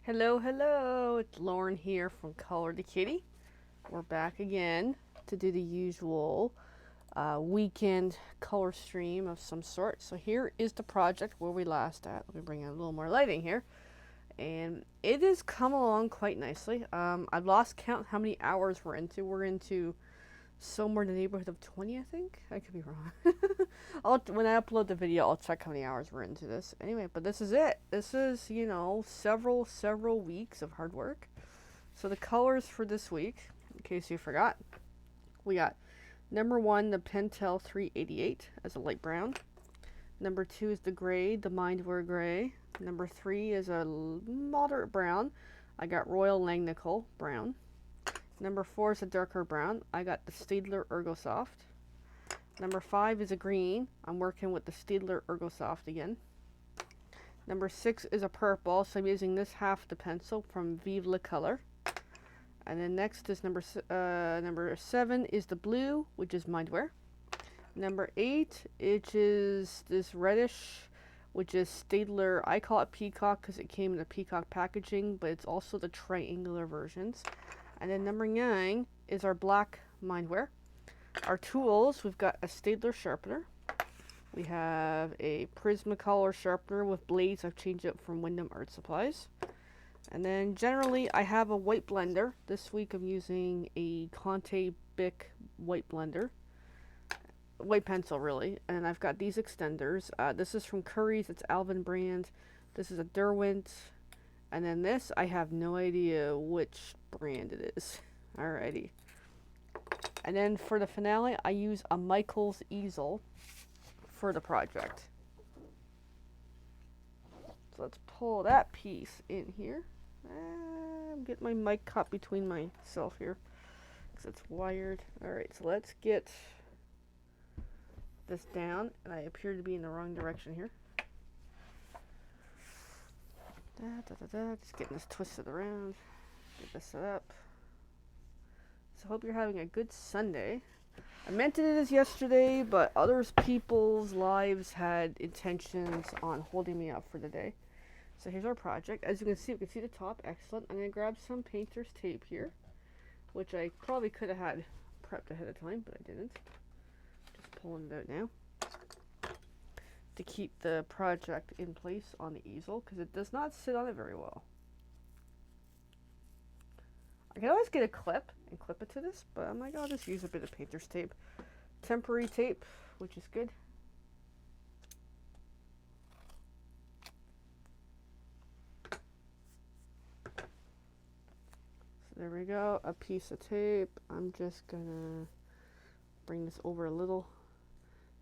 Hello, hello. It's Lauren here from Color to Kitty. We're back again to do the usual weekend color stream of some sort. So here is the project where we last at. Let me bring in a little more lighting here. And it has come along quite nicely. I've lost count how many hours we're into. We're into somewhere in the neighborhood of 20, I think. I could be wrong. When I upload the video, I'll check how many hours we're into this. Anyway, but this is it. This is, several weeks of hard work. So the colors for this week, in case you forgot, we got number 1, the Pentel 388 as a light brown. Number 2 is the gray, the Mindware gray. Number 3 is a moderate brown. I got Royal Langnickel brown. Number 4 is a darker brown. I got the Staedtler Ergosoft. Number 5 is a green. I'm working with the Staedtler Ergosoft again. Number 6 is a purple, so I'm using this half the pencil from Vive Color. And then next is number 7 is the blue, which is Mindware. Number 8, which is this reddish, which is Staedtler. I call it peacock because it came in a peacock packaging, but it's also the triangular versions. And then number 9 is our black Mindware. Our tools, we've got a Staedtler sharpener. We have a Prismacolor sharpener with blades. I've changed it from Wyndham Art Supplies. And then generally I have a white blender. This week I'm using a Conte Bic white blender. White pencil really. And I've got these extenders. This is from Curry's. It's Alvin brand. This is a Derwent. And then this, I have no idea which brand it is. Alrighty. And then for the finale, I use a Michaels easel for the project. So let's pull that piece in here. I'm getting my mic caught between myself here because it's wired. Alright, so let's get this down. And I appear to be in the wrong direction here. Just getting this twisted around. Get this set up. So hope you're having a good Sunday. I meant to do this yesterday, but other people's lives had intentions on holding me up for the day. So here's our project. As you can see, we can see the top. Excellent. I'm going to grab some painter's tape here, which I probably could have had prepped ahead of time, but I didn't. Just pulling it out now to keep the project in place on the easel, because it does not sit on it very well. I can always get a clip and clip it to this, but I'm like, I'll just use a bit of painter's tape. Temporary tape, which is good. So there we go, a piece of tape. I'm just gonna bring this over a little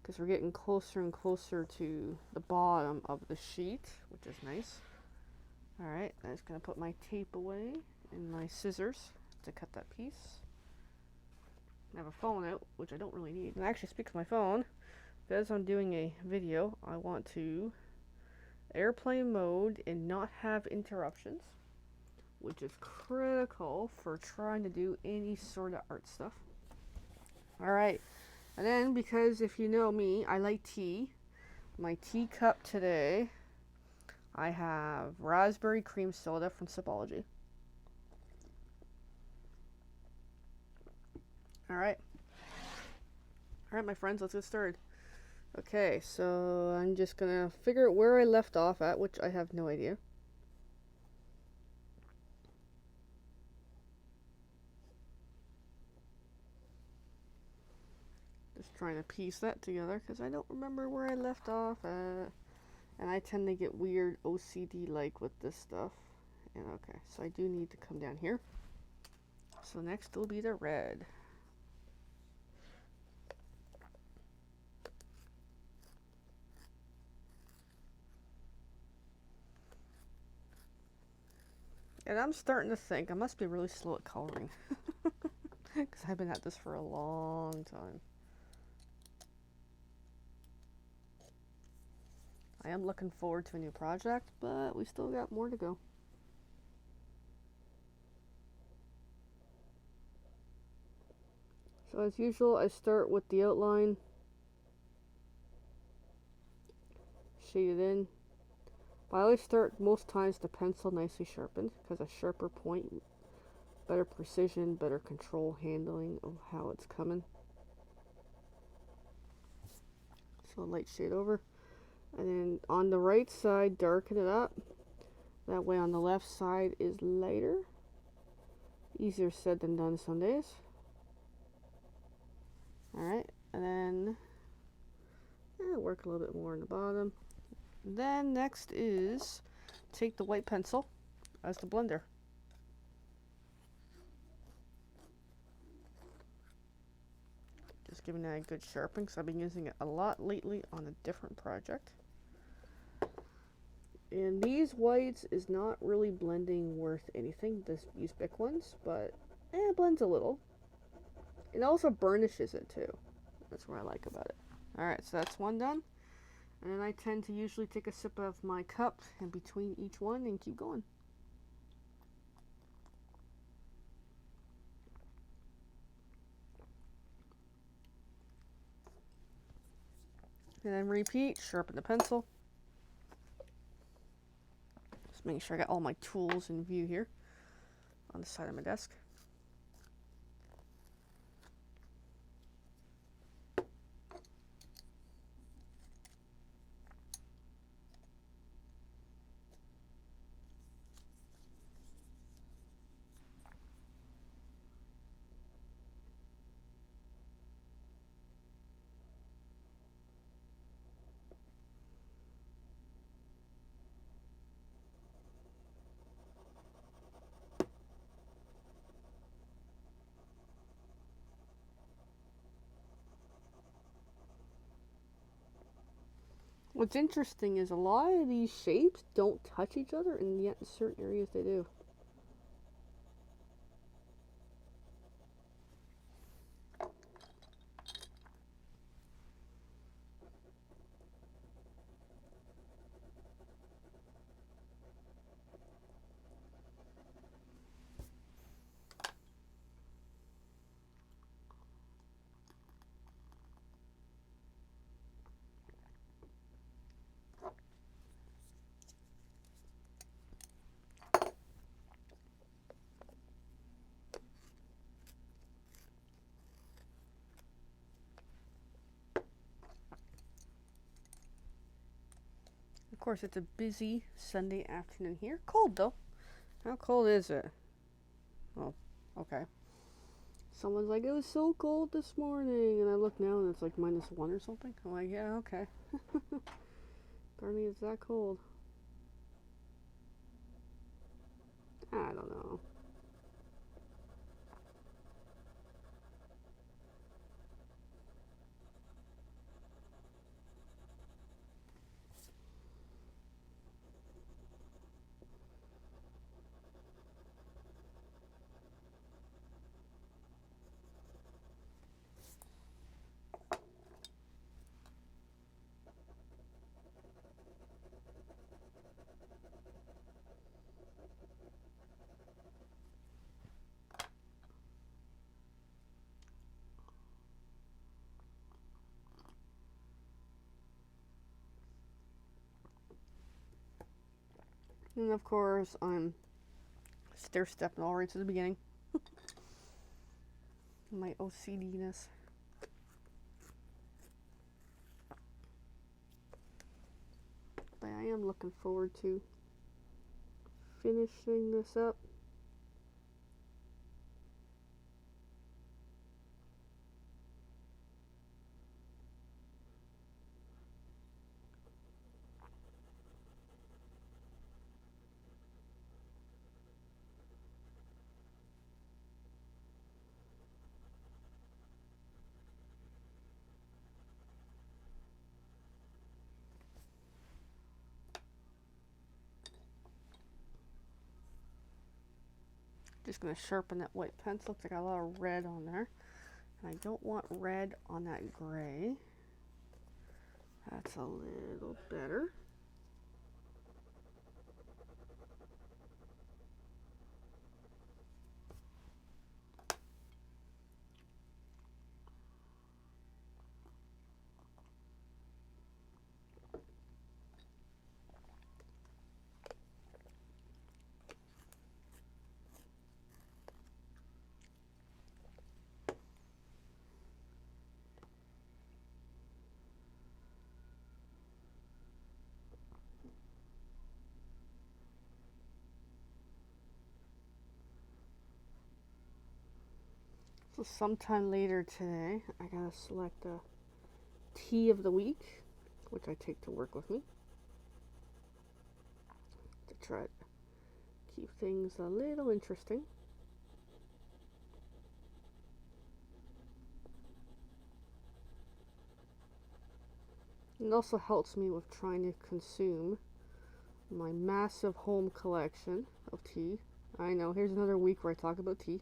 because we're getting closer and closer to the bottom of the sheet, which is nice. Alright, I'm just gonna put my tape away and my scissors to cut that piece. I have a phone out, which I don't really need. And actually, speaks my phone, because I'm doing a video, I want to airplane mode and not have interruptions, which is critical for trying to do any sort of art stuff. Alright, and then because if you know me, I like tea. My teacup today, I have raspberry cream soda from Sipology. Alright, my friends, let's get started. Okay, so I'm just gonna figure out where I left off at, which I have no idea. Just trying to piece that together, because I don't remember where I left off at. And I tend to get weird OCD-like with this stuff. And okay, so I do need to come down here. So next will be the red. And I'm starting to think I must be really slow at coloring. Because I've been at this for a long time. I am looking forward to a new project, but we still got more to go. So as usual, I start with the outline, shade it in, But I always start most times the pencil nicely sharpened, because a sharper point, better precision, better control handling of how it's coming. So light shade over. And then on the right side, darken it up. That way on the left side is lighter. Easier said than done some days. Alright, and then work a little bit more on the bottom. Then next is take the white pencil as the blender. Just giving that a good sharpening because I've been using it a lot lately on a different project. And these whites is not really blending worth anything. Just use Bic ones, but it blends a little. It also burnishes it too. That's what I like about it. Alright, so that's one done. And then I tend to usually take a sip of my cup in between each one and keep going. And then repeat, sharpen the pencil. Just making sure I got all my tools in view here on the side of my desk. What's interesting is a lot of these shapes don't touch each other, and yet in certain areas they do. Of course, it's a busy Sunday afternoon here. Cold though. How cold is it? Oh, okay. Someone's like, it was so cold this morning. And I look now and it's like -1 or something. I'm like, yeah, okay. Apparently it's that cold. I don't know. And of course, I'm stair-stepping all right to the beginning. My OCD-ness. But I am looking forward to finishing this up. Just going to sharpen that white pencil because I got a lot of red on there. And I don't want red on that gray. That's a little better. So sometime later today, I gotta select a tea of the week, which I take to work with me to try to keep things a little interesting. It also helps me with trying to consume my massive home collection of tea. I know, here's another week where I talk about tea.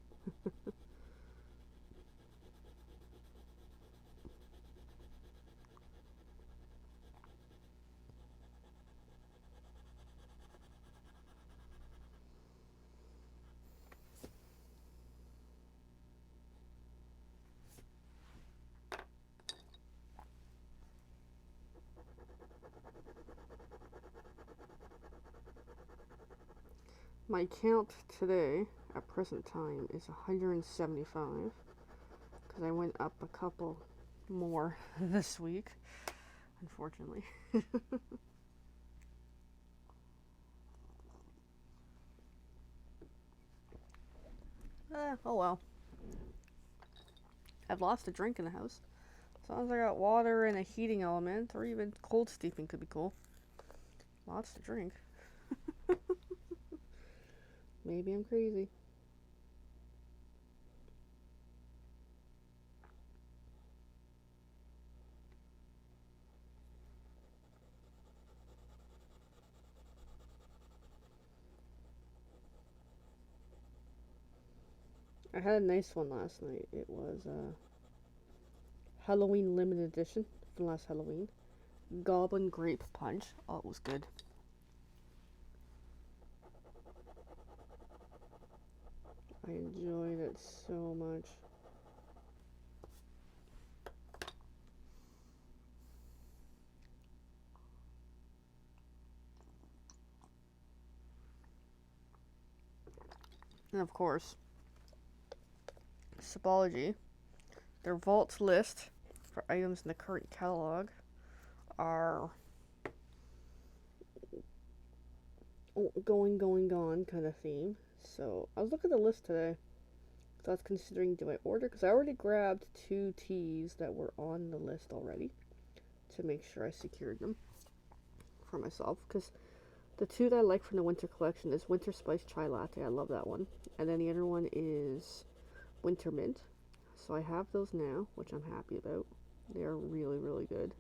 My count today, at present time, is 175, because I went up a couple more this week, unfortunately. Oh well. I've lost a drink in the house. As long as I got water and a heating element, or even cold steeping could be cool. Lots to drink. Maybe I'm crazy. I had a nice one last night. It was Halloween limited edition from last Halloween. Goblin grape punch. Oh, it was good. I enjoyed it so much. And of course, Supology, their vault list for items in the current catalog are going, gone kind of theme. So I was looking at the list today. So I was considering, do I order? Because I already grabbed 2 teas that were on the list already to make sure I secured them for myself. Because the 2 that I like from the winter collection is Winter Spice Chai Latte. I love that one. And then the other one is Winter Mint. So I have those now, which I'm happy about. They are really, really good.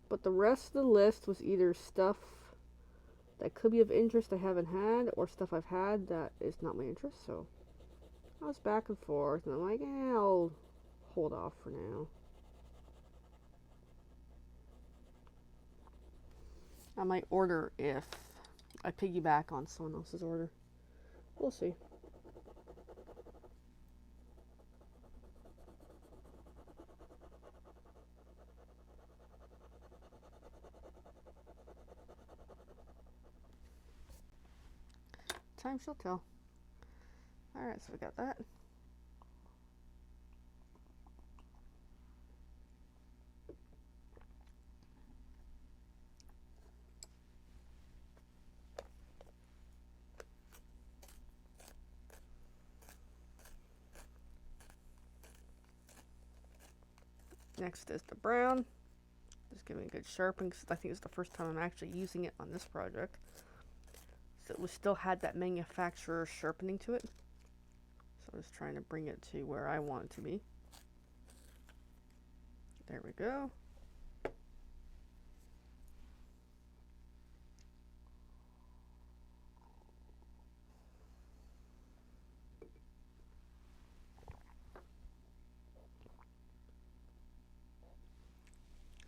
But the rest of the list was either stuff that could be of interest I haven't had, or stuff I've had that is not my interest. So I was back and forth, and I'm like, I'll hold off for now. I might order if I piggyback on someone else's order. We'll see. Time shall tell. Alright, so we got that. Next is the brown. Just giving a good sharpening, because I think it's the first time I'm actually using it on this project. So it still had that manufacturer sharpening to it. So I was trying to bring it to where I want it to be. There we go.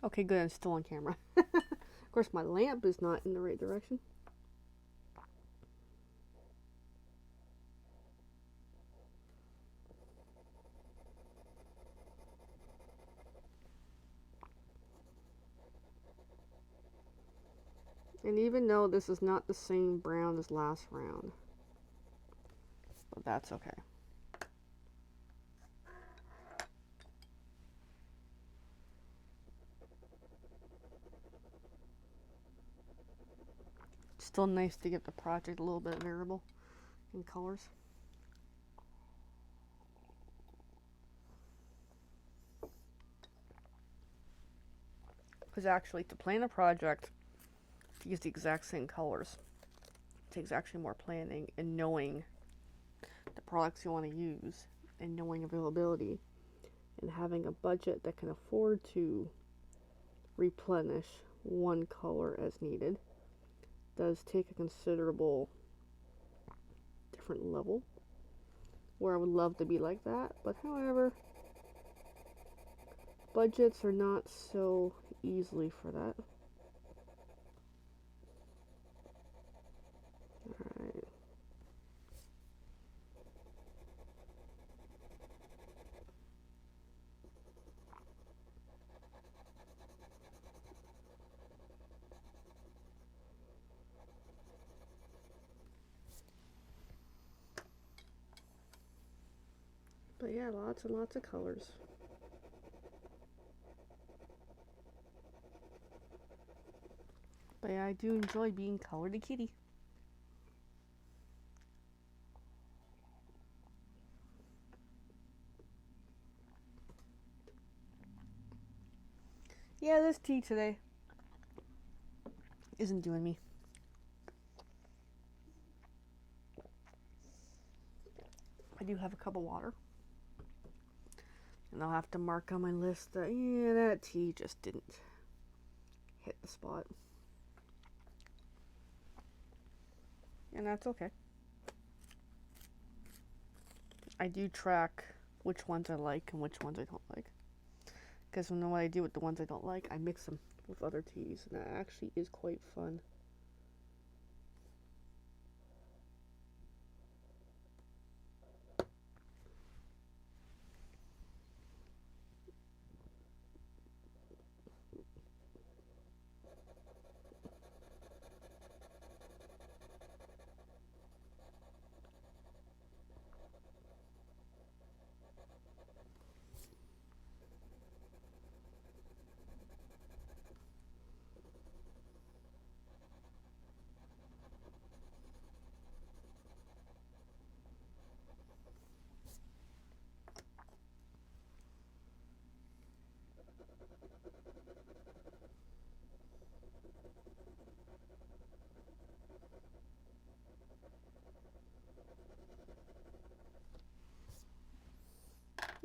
Okay, good, I'm still on camera. Of course, my lamp is not in the right direction. And even though this is not the same brown as last round, but that's okay. Still nice to give the project a little bit of variable. in colors. Because actually, to plan a project, to use the exact same colors takes actually more planning and knowing the products you want to use and knowing availability and having a budget that can afford to replenish one color as needed does take a considerable different level, where I would love to be like that, but however, budgets are not so easily for that. Alright. But yeah, lots and lots of colors. But yeah, I do enjoy being Color the Kitty. Yeah, this tea today isn't doing me. I do have a cup of water. And I'll have to mark on my list that, yeah, that tea just didn't hit the spot. And that's okay. I do track which ones I like and which ones I don't like. Because when what I do with the ones I don't like, I mix them with other teas. And that actually is quite fun.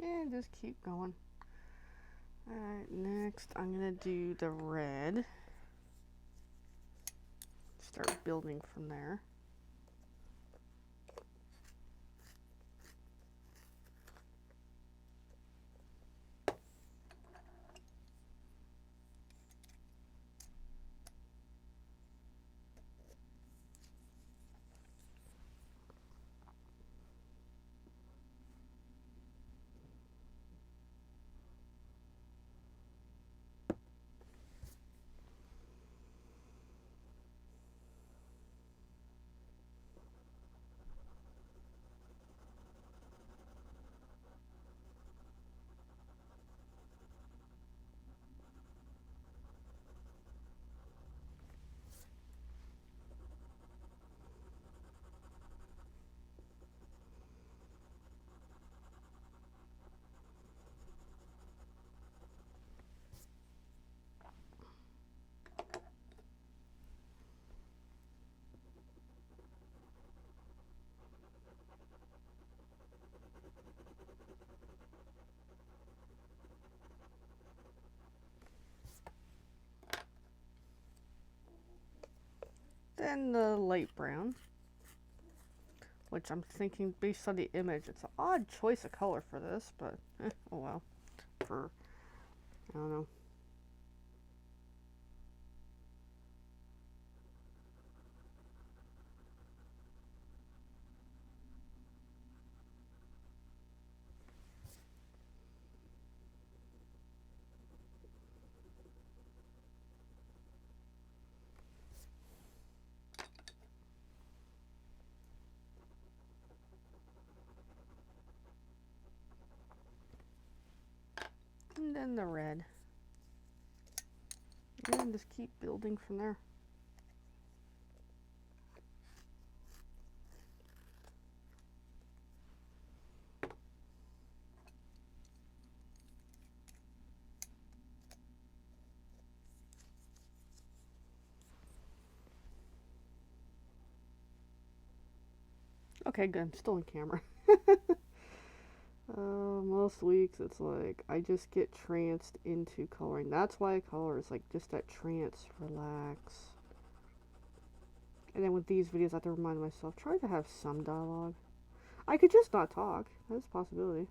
And just keep going. Alright, next I'm going to do the red. Start building from there. Then the light brown, which I'm thinking based on the image, it's an odd choice of color for this, but oh well. I don't know. And then the red. And just keep building from there. Okay, good. I'm still on camera. Most weeks it's like I just get tranced into coloring. That's why I color. It's like just that trance, relax. And then with these videos, I have to remind myself, try to have some dialogue. I could just not talk. That's a possibility.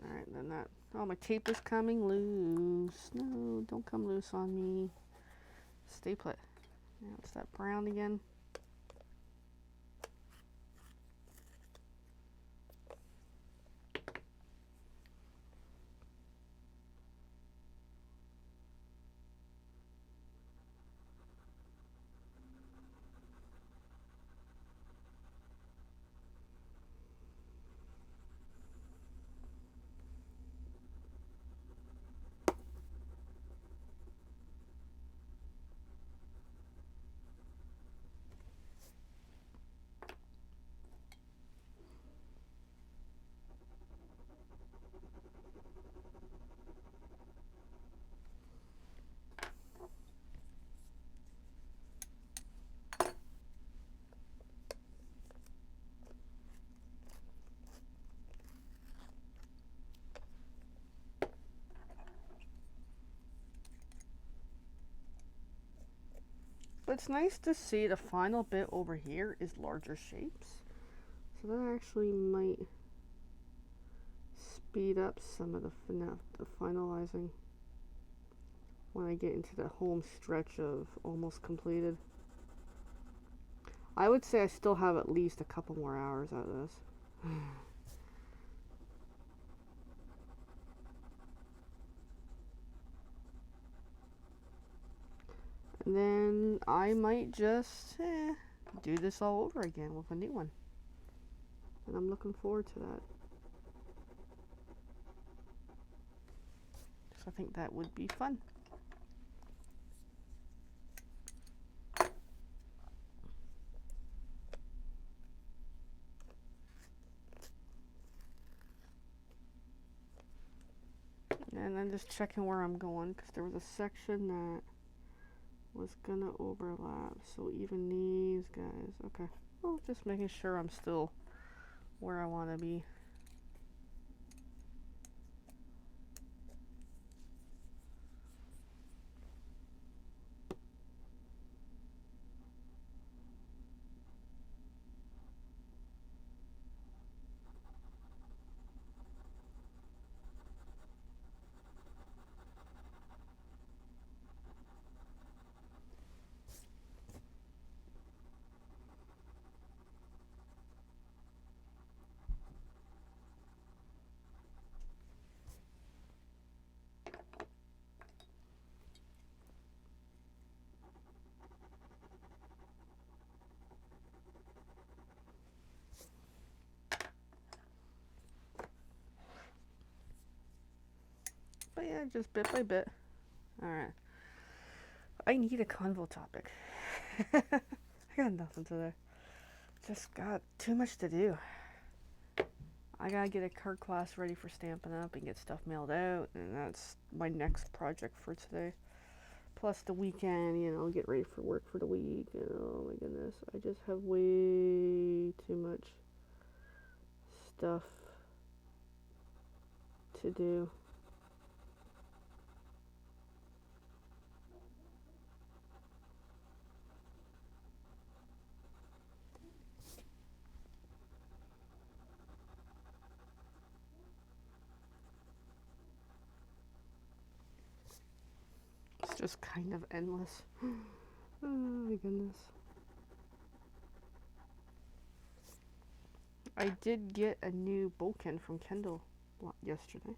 Alright, then that. Oh, my tape is coming loose. No, don't come loose on me. Stay put. Now it's that brown again. But it's nice to see the final bit over here is larger shapes. So that actually might speed up some of the finalizing when I get into the home stretch of almost completed. I would say I still have at least a couple more hours out of this. And then I might just do this all over again with a new one. And I'm looking forward to that. So I think that would be fun. And I'm just checking where I'm going because there was a section that was gonna overlap. So even these guys, okay. Well, just making sure I'm still where I want to be. But yeah, just bit by bit. Alright. I need a convo topic. I got nothing today. Just got too much to do. I gotta get a card class ready for Stampin' Up! And get stuff mailed out, and that's my next project for today. Plus the weekend, you know, get ready for work for the week, and oh my goodness, I just have way too much stuff to do. It's just kind of endless. Oh my goodness. I did get a new bouquin from Kendall yesterday,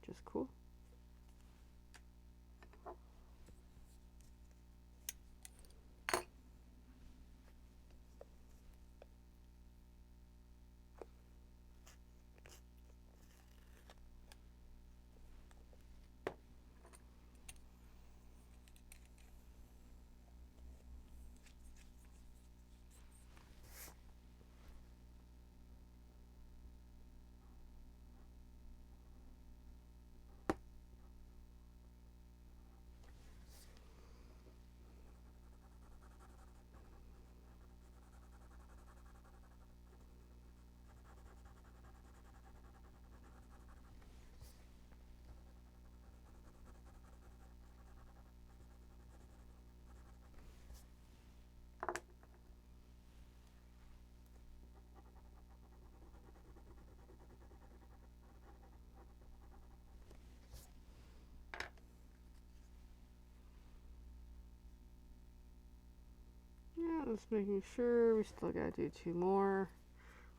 which is cool. Just making sure we still gotta do 2 more.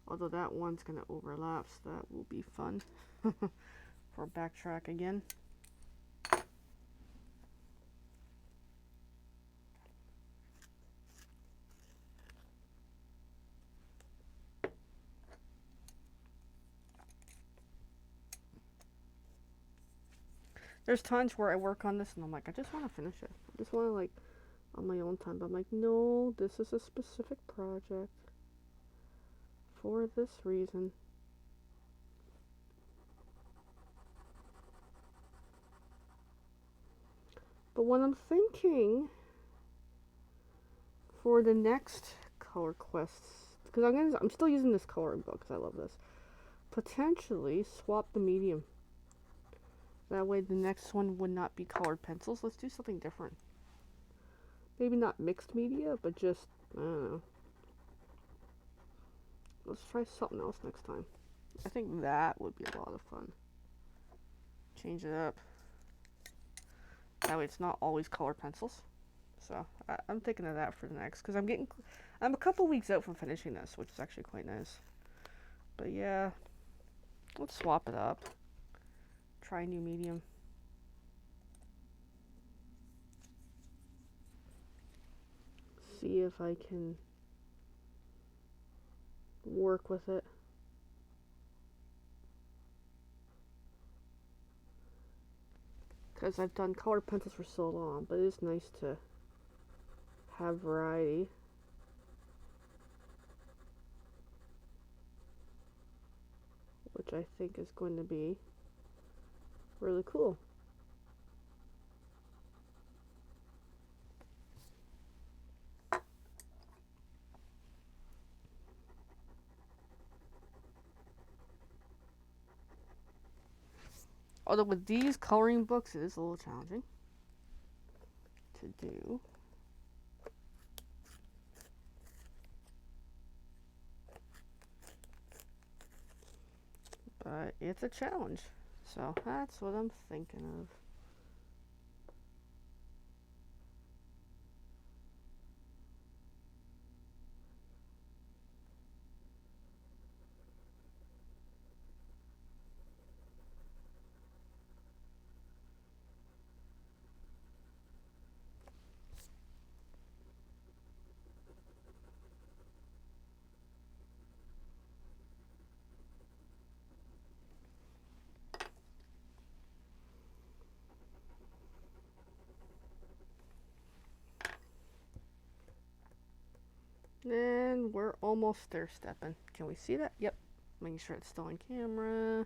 Although that one's gonna overlap, so that will be fun. For backtrack again. There's times where I work on this and I'm like, I just want to finish it. I just want to, like, on my own time. But I'm like, no, this is a specific project for this reason. But what I'm thinking for the next color quests, because I'm still using this coloring book because I love this. Potentially swap the medium. That way the next one would not be colored pencils. Let's do something different. Maybe not mixed media, but just, I don't know. Let's try something else next time. I think that would be a lot of fun. Change it up. That way it's not always colored pencils. So I'm thinking of that for the next, because I'm a couple weeks out from finishing this, which is actually quite nice. But yeah, let's swap it up. Try a new medium. See if I can work with it. Because I've done colored pencils for so long, but it is nice to have variety. Which I think is going to be really cool. Although with these coloring books, it is a little challenging to do. But it's a challenge. So that's what I'm thinking of. And we're almost stair-stepping. Can we see that? Yep. Making sure it's still on camera.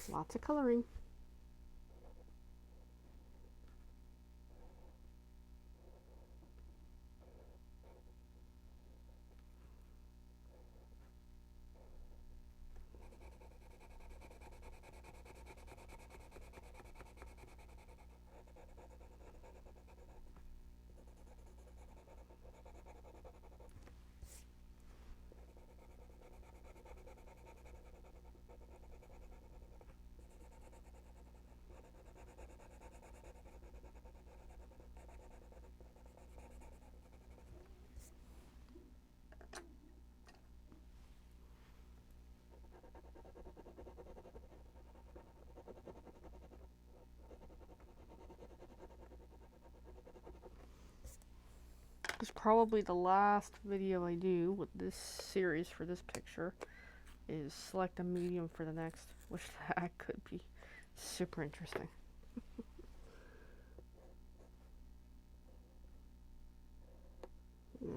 Lots of coloring. This is probably the last video I do with this series for this picture, is select a medium for the next, which that could be super interesting. Yeah.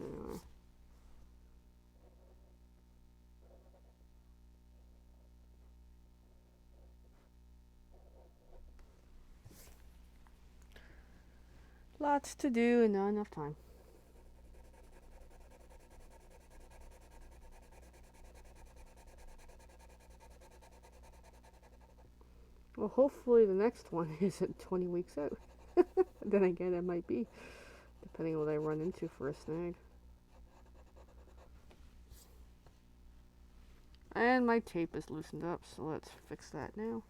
Lots to do and not enough time. Well, hopefully the next one isn't 20 weeks out. Then again, it might be, depending on what I run into for a snag. And my tape is loosened up, so let's fix that now.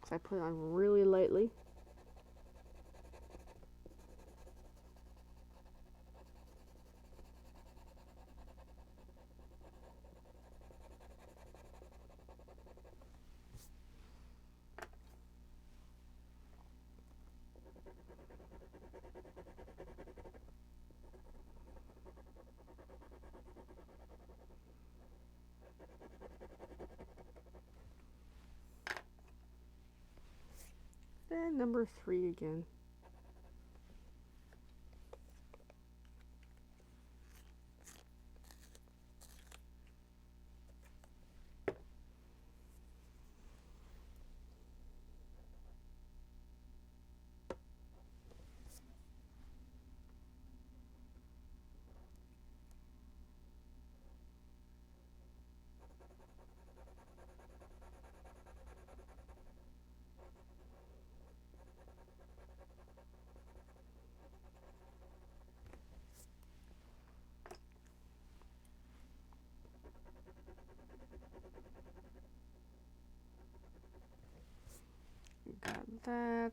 because I put it on really lightly. Then number 3 again. Got that.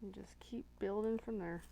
And just keep building from there.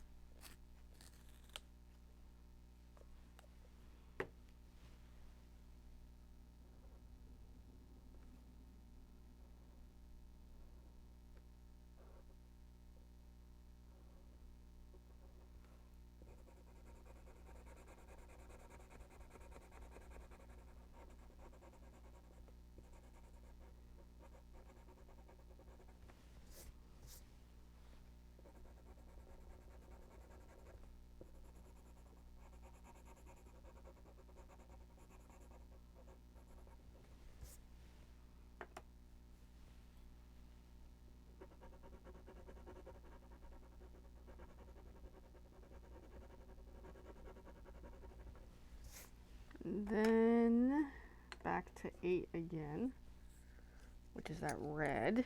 And then back to 8 again, which is that red.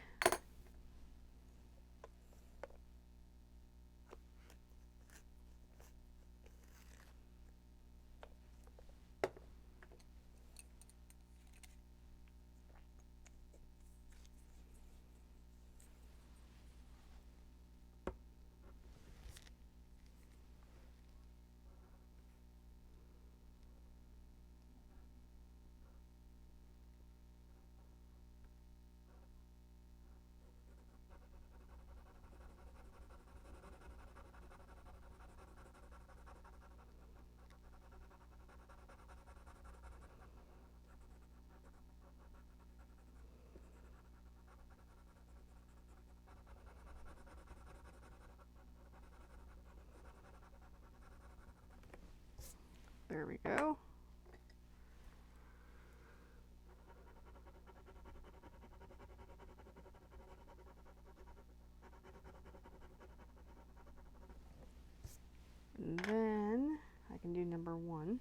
There we go. And then I can do number 1.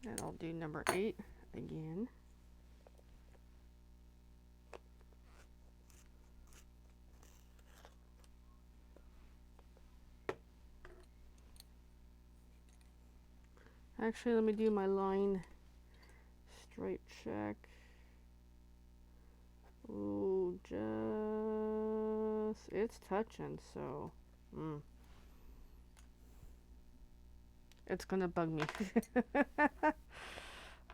And I'll do number 8 again. Actually, let me do my line stripe check. Ooh, just, it's touching, so, it's gonna bug me.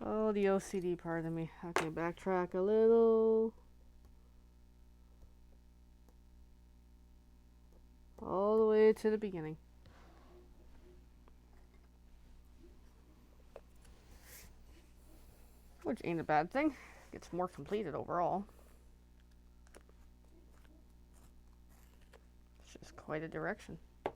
Oh, the OCD part of me. Okay, backtrack a little. All the way to the beginning. Which ain't a bad thing. It's more completed overall. quite a direction. I'm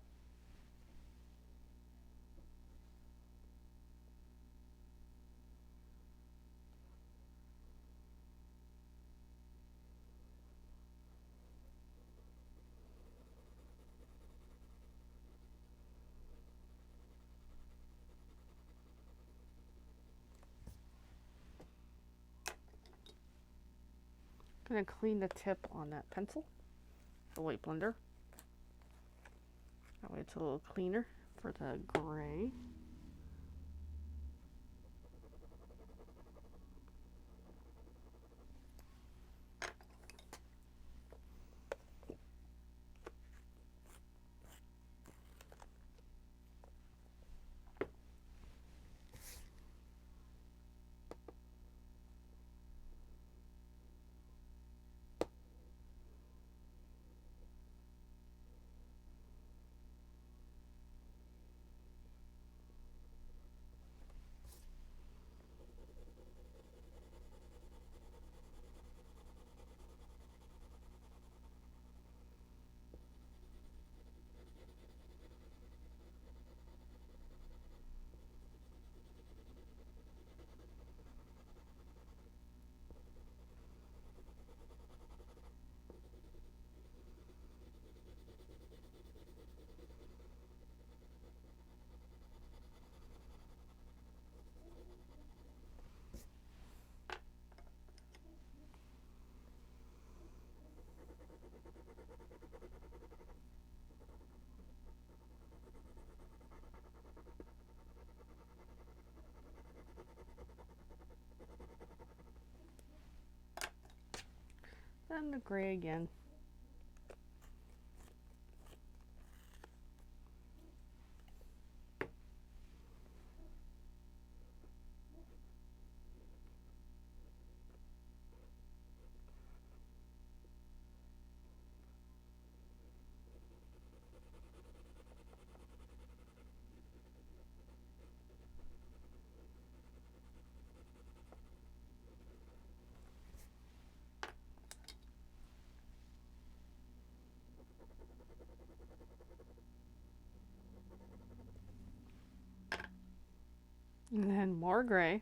going to clean the tip on that pencil, the white blender. That way it's a little cleaner for the gray. And the gray again. And then more gray.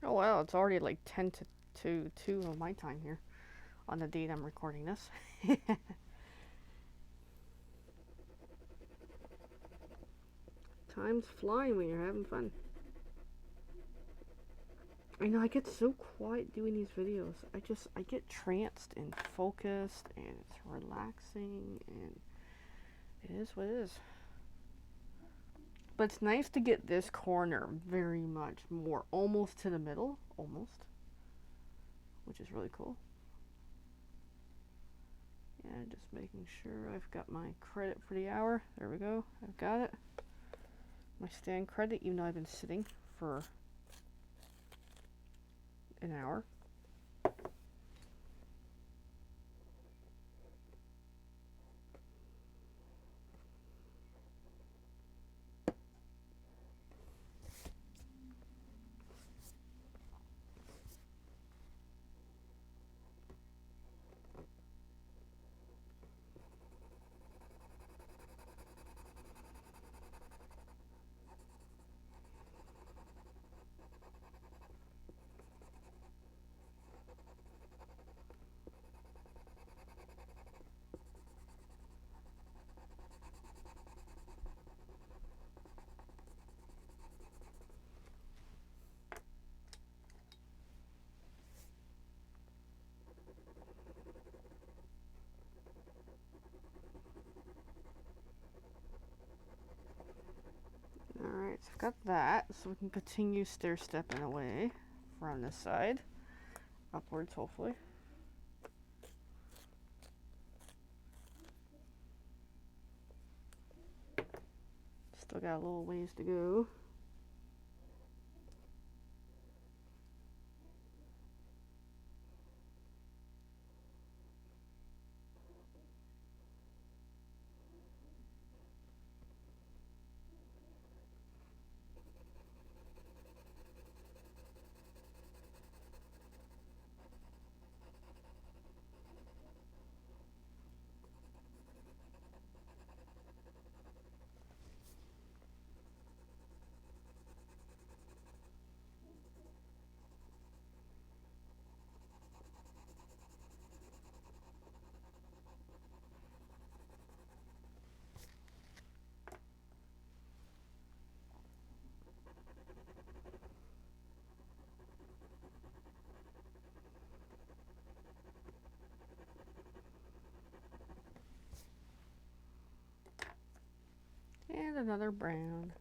Oh wow, it's already like 10 to 2 of my time here on the date I'm recording this. Time's flying when you're having fun. I know I get so quiet doing these videos. I get tranced and focused, and it's relaxing, and it is what it is. But it's nice to get this corner very much more almost to the middle, almost, which is really cool. And just making sure I've got my credit for the hour. There we go. I've got it. My stand credit, even though I've been sitting for an hour. Alright, so I've got that, so we can continue stair-stepping away from this side, upwards hopefully. Still got a little ways to go. And another brown.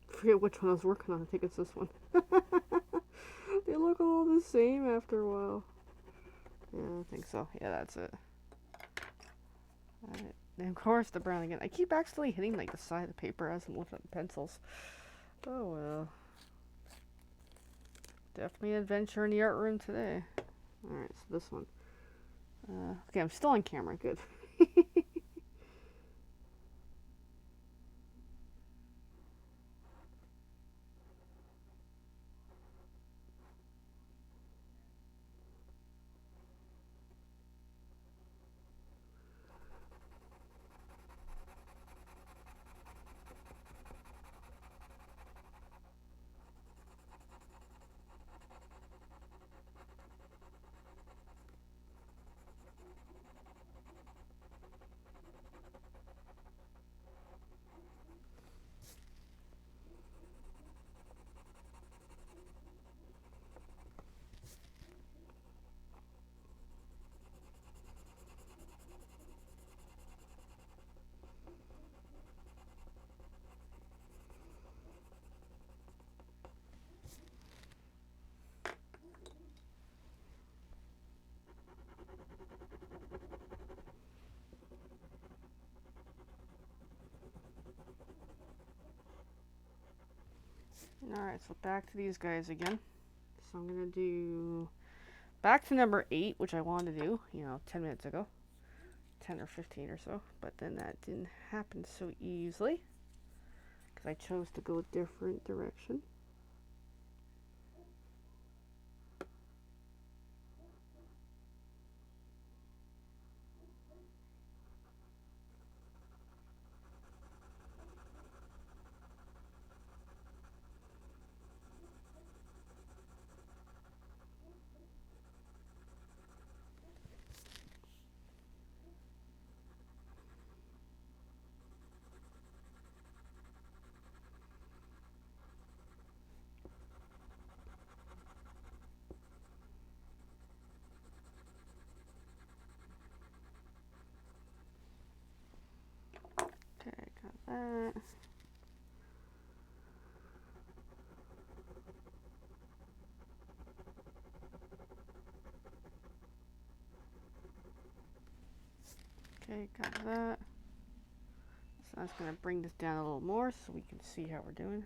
I forget which one I was working on. I think it's this one. They look all the same after a while. Yeah, I think so. Yeah, that's it. Alright. And of course the brown again. I keep actually hitting like the side of the paper as I'm looking at the pencils. Oh well. Definitely an adventure in the art room today. Alright, so this one. Okay, I'm still on camera. Good. Alright, so back to these guys again. So I'm going to do back to number 8, which I wanted to do, 10 minutes ago. 10 or 15 or so. But then that didn't happen so easily, because I chose to go a different direction. that. Okay, got that. So I'm just going to bring this down a little more so we can see how we're doing.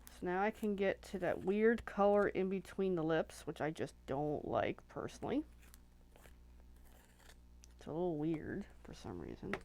So now I can get to that weird color in between the lips, which I just don't like personally. It's a little weird for some reason.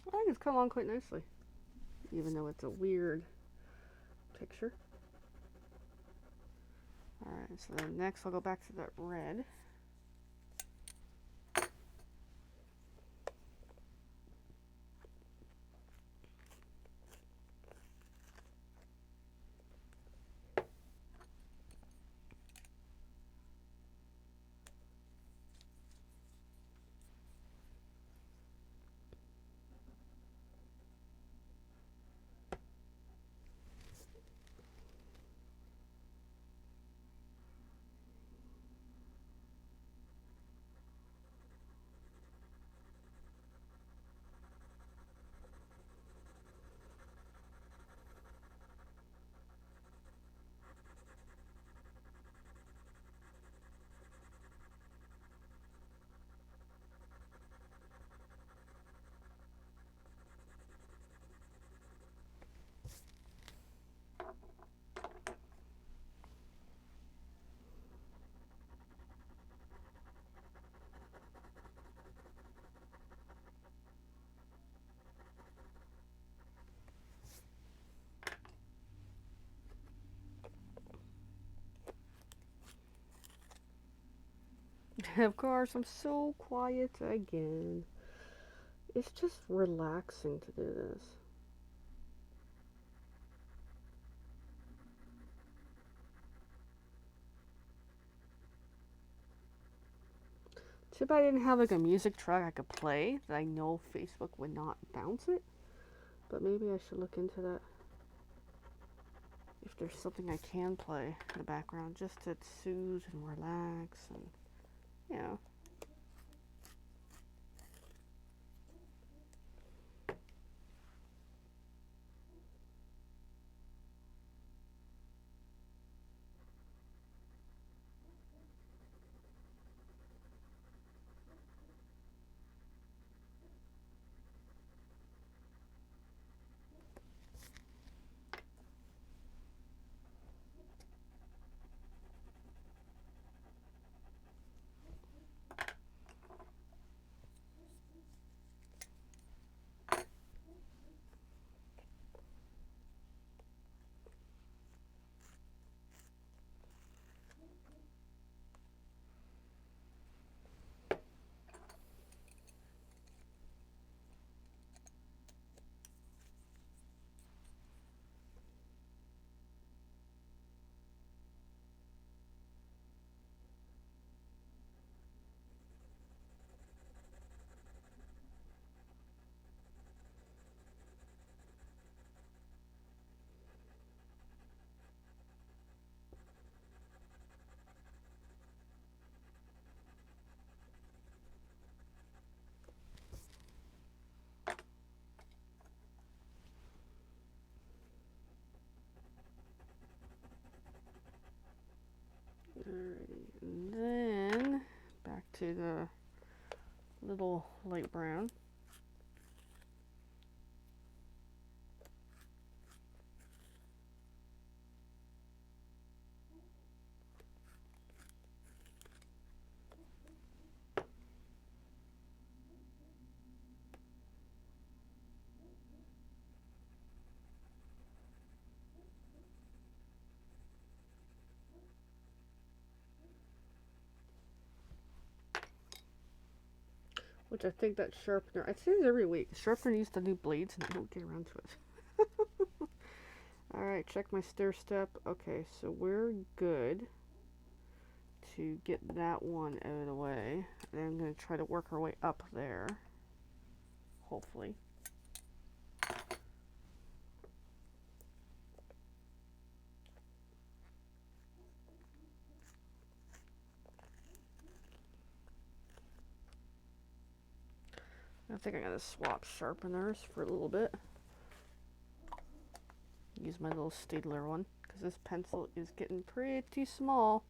I think it's come on quite nicely, even though it's a weird picture. Alright, so then next I'll go back to that red. Of course, I'm so quiet again. It's just relaxing to do this. Too bad I didn't have like a music track I could play that I know Facebook would not bounce it. But maybe I should look into that. If there's something I can play in the background just to soothe and relax and, you know. Alrighty, and then back to the little light brown. Which I think that sharpener, I say this every week, the sharpener needs the new blades and I don't get around to it. Alright, check my stair step. Okay, so we're good to get that one out of the way. And then I'm going to try to work our way up there. Hopefully. I think I gotta swap sharpeners for a little bit. Use my little Staedtler one because this pencil is getting pretty small.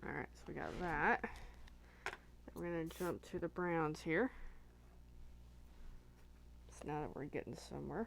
Alright, so we got that. We're going to jump to the browns here. So now that we're getting somewhere.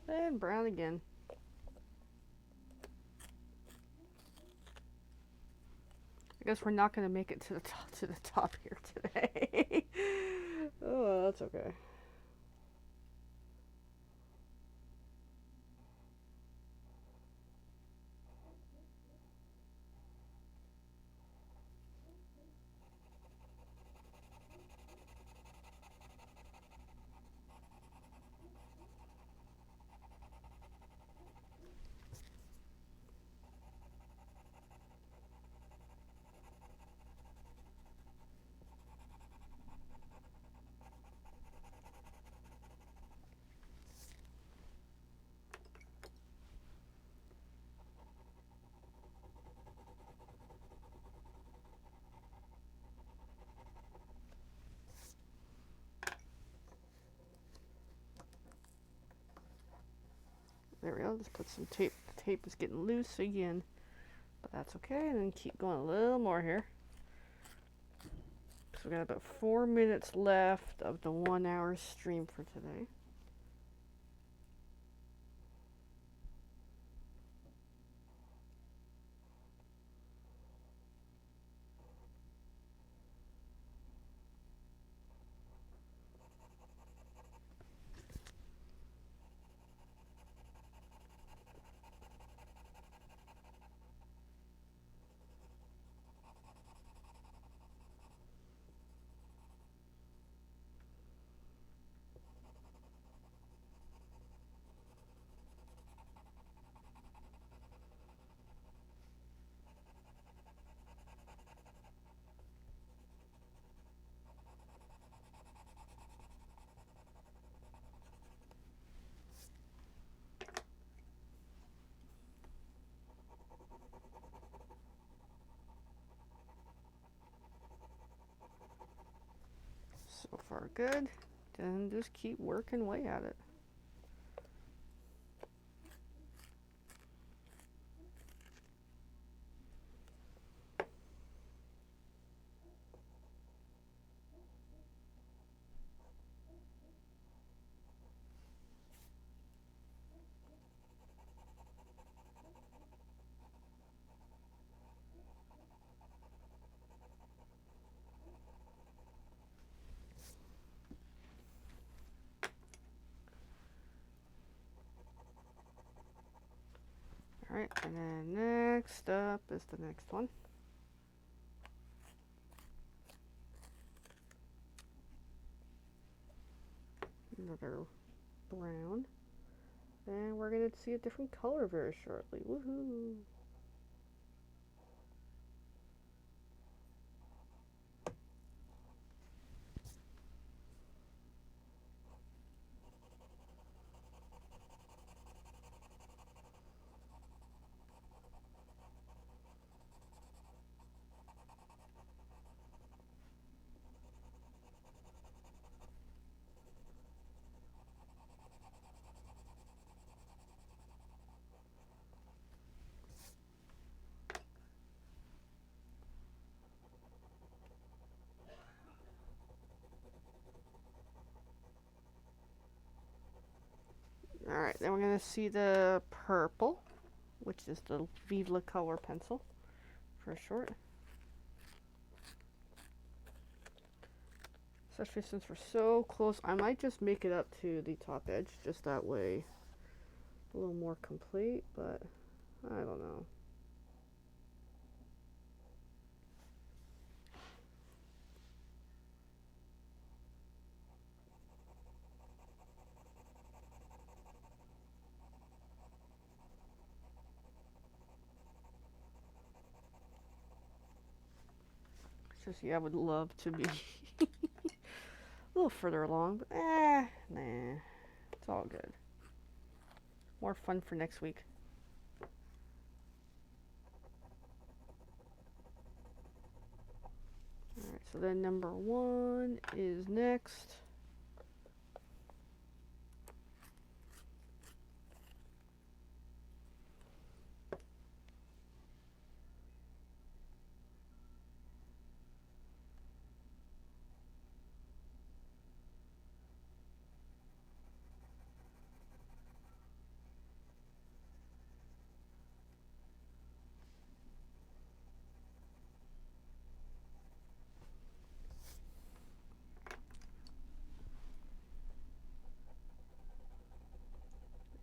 And brown again. I guess we're not going to make it to the top here today. Oh, that's okay. There we go, just put some tape. The tape is getting loose again, but that's okay. And then keep going a little more here. So we got about 4 minutes left of the 1 hour stream for today. far good. Then just keep working away at it. Alright, and then next up is the next one. Another brown. And we're going to see a different color very shortly. Woohoo! Alright, then we're going to see the purple, which is the Vive color pencil for short. Especially since we're so close, I might just make it up to the top edge, just that way a little more complete, but I don't know. It's just, yeah, I would love to be a little further along, but nah, it's all good. More fun for next week. Alright, so then number 1 is next.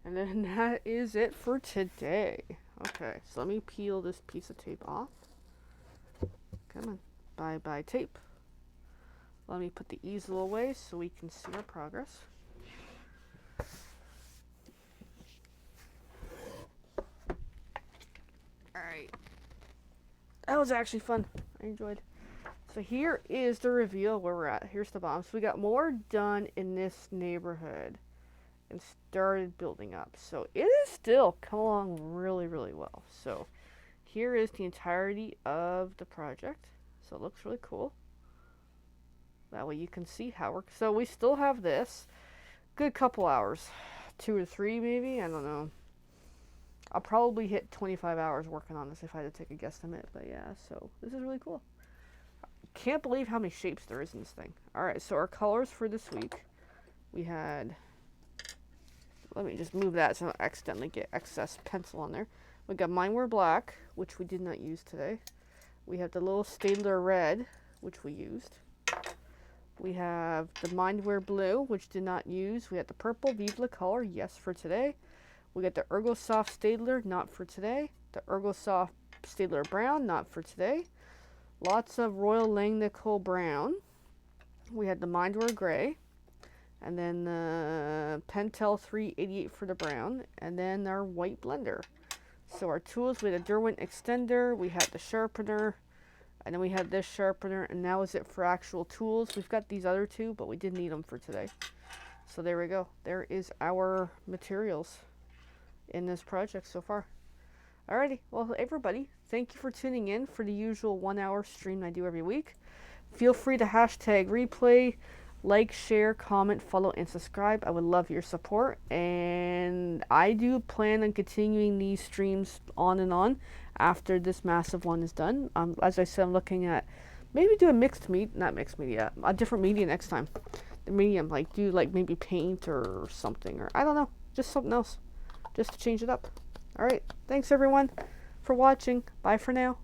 And then that is it for today. Okay, so let me peel this piece of tape off. Come on, bye-bye tape. Let me put the easel away so we can see our progress. Alright. That was actually fun. I enjoyed. So here is the reveal where we're at. Here's the bottom. So we got more done in this neighborhood and started building up. So it is still come along really, really well. So here is the entirety of the project. So it looks really cool. That way you can see how we're... So we still have this. Good couple hours. 2 or 3 maybe? I don't know. I'll probably hit 25 hours working on this if I had to take a guesstimate. But yeah, so this is really cool. Can't believe how many shapes there is in this thing. Alright, so our colors for this week. We had... Let me just move that so I don't accidentally get excess pencil on there. We got Mindware Black, which we did not use today. We have the little Staedtler Red, which we used. We have the Mindware Blue, which did not use. We have the purple Vive color, yes, for today. We got the Ergosoft Staedtler, not for today. The Ergosoft Staedtler Brown, not for today. Lots of Royal Langnickel Brown. We had the Mindware Gray. And then the Pentel 388 for the brown. And then our white blender. So our tools, we had a Derwent extender. We had the sharpener. And then we had this sharpener. And that was it for actual tools. We've got these other two, but we didn't need them for today. So there we go. There is our materials in this project so far. Alrighty. Well, everybody, thank you for tuning in for the usual 1 hour stream I do every week. Feel free to hashtag replay. Like, share, comment, follow, and subscribe. I would love your support. And I do plan on continuing these streams on and on after this massive one is done. As I said, I'm looking at maybe do a not mixed media, a different media next time. The medium, like do like maybe paint or something, or I don't know, just something else, just to change it up. All right, thanks everyone for watching. Bye for now.